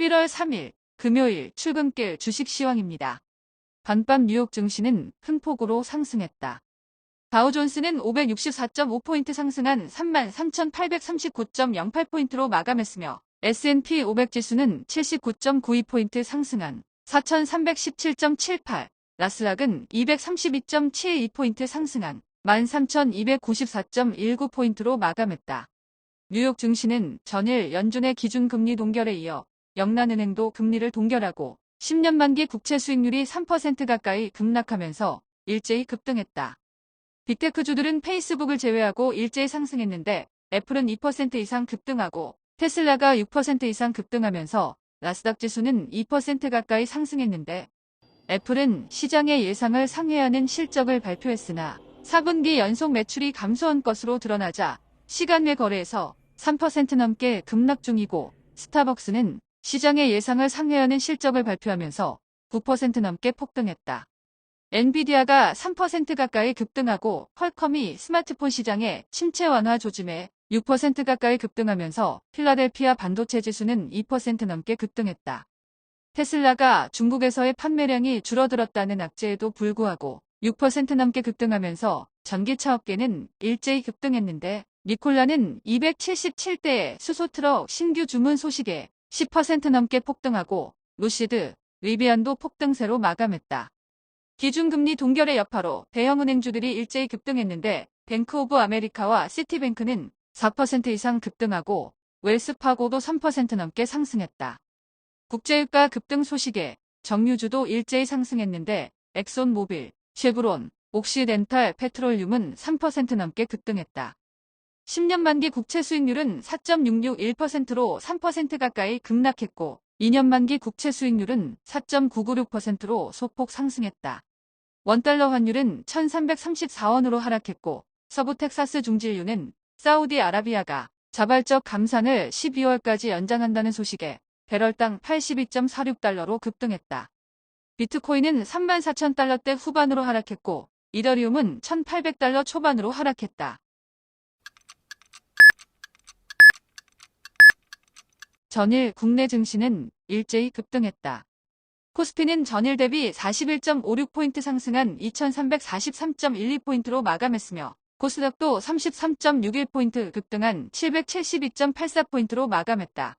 11월 3일 금요일 출근길 주식 시황입니다. 반밤 뉴욕 증시는 큰 폭으로 상승했다. 다우존스는 564.5포인트 상승한 33,839.08포인트로 마감했으며 S&P 500 지수는 79.92포인트 상승한 4,317.78, 나스닥은 232.72포인트 상승한 13,294.19포인트로 마감했다. 뉴욕 증시는 전일 연준의 기준금리 동결에 이어 영란은행도 금리를 동결하고 10년 만기 국채 수익률이 3% 가까이 급락하면서 일제히 급등했다. 빅테크주들은 페이스북을 제외하고 일제히 상승했는데 애플은 2% 이상 급등하고 테슬라가 6% 이상 급등하면서 나스닥 지수는 2% 가까이 상승했는데 애플은 시장의 예상을 상회하는 실적을 발표했으나 4분기 연속 매출이 감소한 것으로 드러나자 시간 외 거래에서 3% 넘게 급락 중이고 스타벅스는 시장의 예상을 상회하는 실적을 발표하면서 9% 넘게 폭등했다. 엔비디아가 3% 가까이 급등하고 퀄컴이 스마트폰 시장의 침체 완화 조짐에 6% 가까이 급등하면서 필라델피아 반도체 지수는 2% 넘게 급등했다. 테슬라가 중국에서의 판매량이 줄어들었다는 악재에도 불구하고 6% 넘게 급등하면서 전기차 업계는 일제히 급등했는데 니콜라는 277대의 수소트럭 신규 주문 소식에 10% 넘게 폭등하고 루시드, 리비안도 폭등세로 마감했다. 기준금리 동결의 여파로 대형은행주들이 일제히 급등했는데 뱅크 오브 아메리카와 시티뱅크는 4% 이상 급등하고 웰스파고도 3% 넘게 상승했다. 국제유가 급등 소식에 정유주도 일제히 상승했는데 엑손모빌, 쉐브론, 옥시덴탈 페트롤륨은 3% 넘게 급등했다. 10년 만기 국채 수익률은 4.661%로 3% 가까이 급락했고 2년 만기 국채 수익률은 4.996%로 소폭 상승했다. 원달러 환율은 1334원으로 하락했고 서부 텍사스 중진유는 사우디아라비아가 자발적 감산을 12월까지 연장한다는 소식에 배럴당 82.46달러로 급등했다. 비트코인은 34,000달러대 후반으로 하락했고 이더리움은 1,800달러 초반으로 하락했다. 전일 국내 증시는 일제히 급등했다. 코스피는 전일 대비 41.56포인트 상승한 2,343.12포인트로 마감했으며 코스닥도 33.61포인트 급등한 772.84포인트로 마감했다.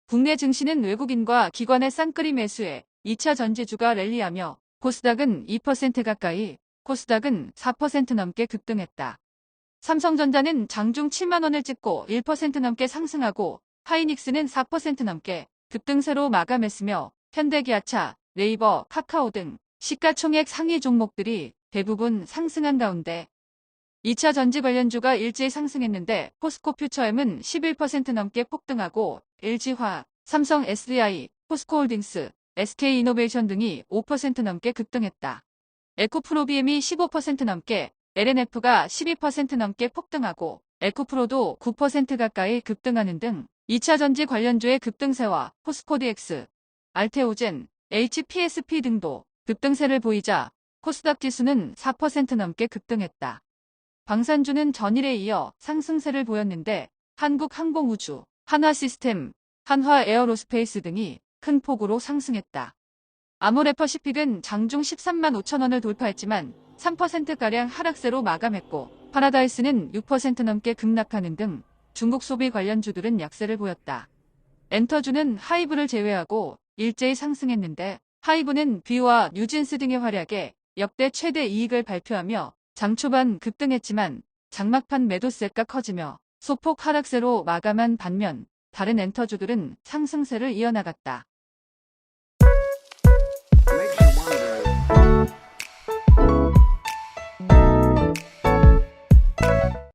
국내 증시는 외국인과 기관의 쌍끌이 매수에 2차 전지주가 랠리하며 코스닥은 2% 가까이, 코스닥은 4% 넘게 급등했다. 삼성전자는 장중 7만원을 찍고 1% 넘게 상승하고 하이닉스는 4% 넘게 급등세로 마감했으며 현대기아차, 네이버, 카카오 등 시가총액 상위 종목들이 대부분 상승한 가운데 2차 전지 관련주가 일제히 상승했는데 포스코 퓨처엠은 11% 넘게 폭등하고 LG화학, 삼성 SDI, 포스코홀딩스, SK이노베이션 등이 5% 넘게 급등했다. 에코프로비엠이 15% 넘게, LNF가 12% 넘게 폭등하고 에코프로도 9% 가까이 급등하는 등 2차 전지 관련주의 급등세와 포스코DX, 알테오젠, HPSP 등도 급등세를 보이자 코스닥 지수는 4% 넘게 급등했다. 방산주는 전일에 이어 상승세를 보였는데 한국항공우주, 한화시스템, 한화에어로스페이스 등이 큰 폭으로 상승했다. 아모레퍼시픽은 장중 13만 5천원을 돌파했지만 3%가량 하락세로 마감했고 파라다이스는 6% 넘게 급락하는 등 중국 소비 관련주들은 약세를 보였다. 엔터주는 하이브를 제외하고 일제히 상승했는데 하이브는 뷰와 뉴진스 등의 활약에 역대 최대 이익을 발표하며 장 초반 급등했지만 장막판 매도세가 커지며 소폭 하락세로 마감한 반면 다른 엔터주들은 상승세를 이어나갔다.